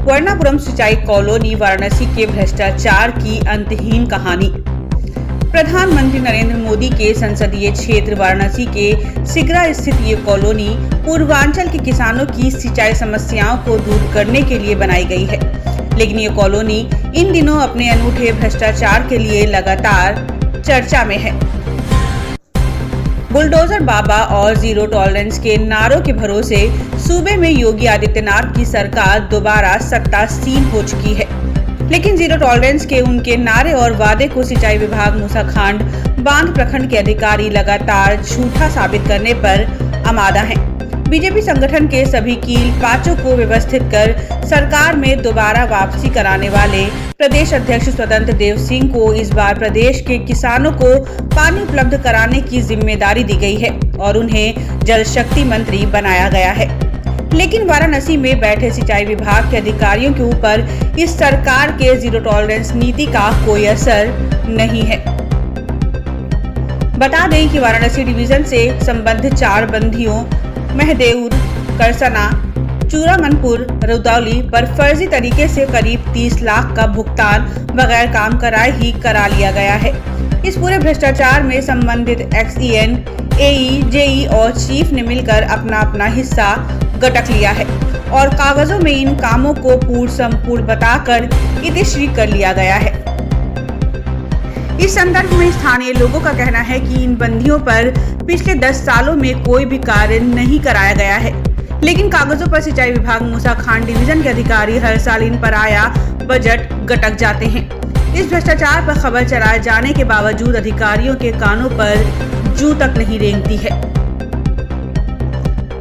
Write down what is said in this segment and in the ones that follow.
वर्णापुरम सिंचाई कॉलोनी वाराणसी के भ्रष्टाचार की अंतहीन कहानी। प्रधानमंत्री नरेंद्र मोदी के संसदीय क्षेत्र वाराणसी के सिगरा स्थित ये कॉलोनी पूर्वांचल के किसानों की सिंचाई समस्याओं को दूर करने के लिए बनाई गई है, लेकिन ये कॉलोनी इन दिनों अपने अनूठे भ्रष्टाचार के लिए लगातार चर्चा में है। बुलडोजर बाबा और जीरो टॉलरेंस के नारों के भरोसे सूबे में योगी आदित्यनाथ की सरकार दोबारा सत्तासीन हो चुकी है, लेकिन जीरो टॉलरेंस के उनके नारे और वादे को सिंचाई विभाग मूसाखांड बांध प्रखंड के अधिकारी लगातार झूठा साबित करने पर आमादा हैं। बीजेपी संगठन के सभी कील पांचों को व्यवस्थित कर सरकार में दोबारा वापसी कराने वाले प्रदेश अध्यक्ष स्वतंत्र देव सिंह को इस बार प्रदेश के किसानों को पानी उपलब्ध कराने की जिम्मेदारी दी गई है और उन्हें जल शक्ति मंत्री बनाया गया है। लेकिन वाराणसी में बैठे सिंचाई विभाग के अधिकारियों के ऊपर इस सरकार के जीरो टॉलरेंस नीति का कोई असर नहीं है। बता दें कि वाराणसी डिवीजन से संबंधित 4 बंदियों महदेव, करसना, चूरामनपुर, रुदौली पर फर्जी तरीके से करीब 30 लाख का भुगतान बगैर काम कराए ही करा लिया गया है। इस पूरे भ्रष्टाचार में संबंधित XEN, AE, JE और चीफ ने मिलकर अपना अपना हिस्सा गटक लिया है और कागजों में इन कामों को पूर्ण संपूर्ण बताकर इतिश्री कर लिया गया है। इस संदर्भ में स्थानीय लोगों का कहना है कि इन बंदियों पर पिछले 10 सालों में कोई भी कार्य नहीं कराया गया है, लेकिन कागजों पर सिंचाई विभाग मूसाखांड डिवीजन के अधिकारी हर साल इन पर आया बजट गटक जाते हैं। इस भ्रष्टाचार पर खबर चलाए जाने के बावजूद अधिकारियों के कानों पर जू तक नहीं रेंगती है।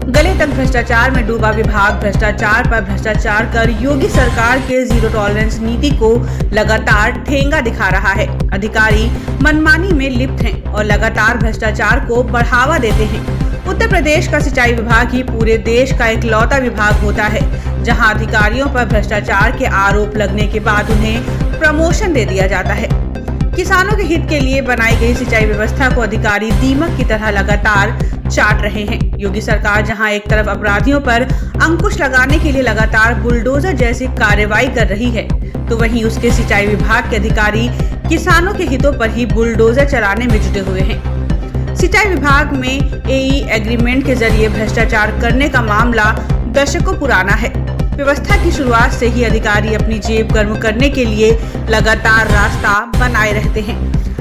गले तक भ्रष्टाचार में डूबा विभाग भ्रष्टाचार पर भ्रष्टाचार कर योगी सरकार के जीरो टॉलरेंस नीति को लगातार ठेंगा दिखा रहा है। अधिकारी मनमानी में लिप्त हैं और लगातार भ्रष्टाचार को बढ़ावा देते हैं। उत्तर प्रदेश का सिंचाई विभाग ही पूरे देश का इकलौता विभाग होता है जहां अधिकारियों पर भ्रष्टाचार के आरोप लगने के बाद उन्हें प्रमोशन दे दिया जाता है। किसानों के हित के लिए बनाई गई सिंचाई व्यवस्था को अधिकारी दीमक की तरह लगातार चाट रहे हैं। योगी सरकार जहां एक तरफ अपराधियों पर अंकुश लगाने के लिए लगातार बुलडोजर जैसी कार्रवाई कर रही है, तो वहीं उसके सिंचाई विभाग के अधिकारी किसानों के हितों पर ही बुलडोजर चलाने में जुटे हुए हैं। सिंचाई विभाग में AE एग्रीमेंट के जरिए भ्रष्टाचार करने का मामला दशकों पुराना है। व्यवस्था की शुरुआत से ही अधिकारी अपनी जेब गर्म करने के लिए लगातार रास्ता बनाए रहते हैं।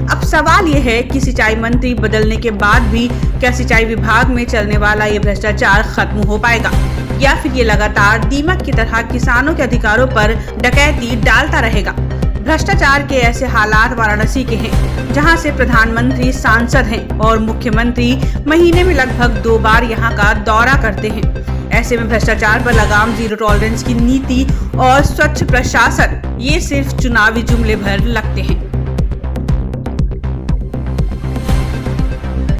अब सवाल ये है कि सिंचाई मंत्री बदलने के बाद भी क्या सिंचाई विभाग में चलने वाला ये भ्रष्टाचार खत्म हो पाएगा या फिर ये लगातार दीमक की तरह किसानों के अधिकारों पर डकैती डालता रहेगा। भ्रष्टाचार के ऐसे हालात वाराणसी के हैं जहां से प्रधानमंत्री सांसद हैं और मुख्यमंत्री महीने में लगभग 2 बार यहां का दौरा करते हैं। ऐसे में भ्रष्टाचार पर लगाम, जीरो टॉलरेंस की नीति और स्वच्छ प्रशासन ये सिर्फ चुनावी जुमले भर लगते हैं।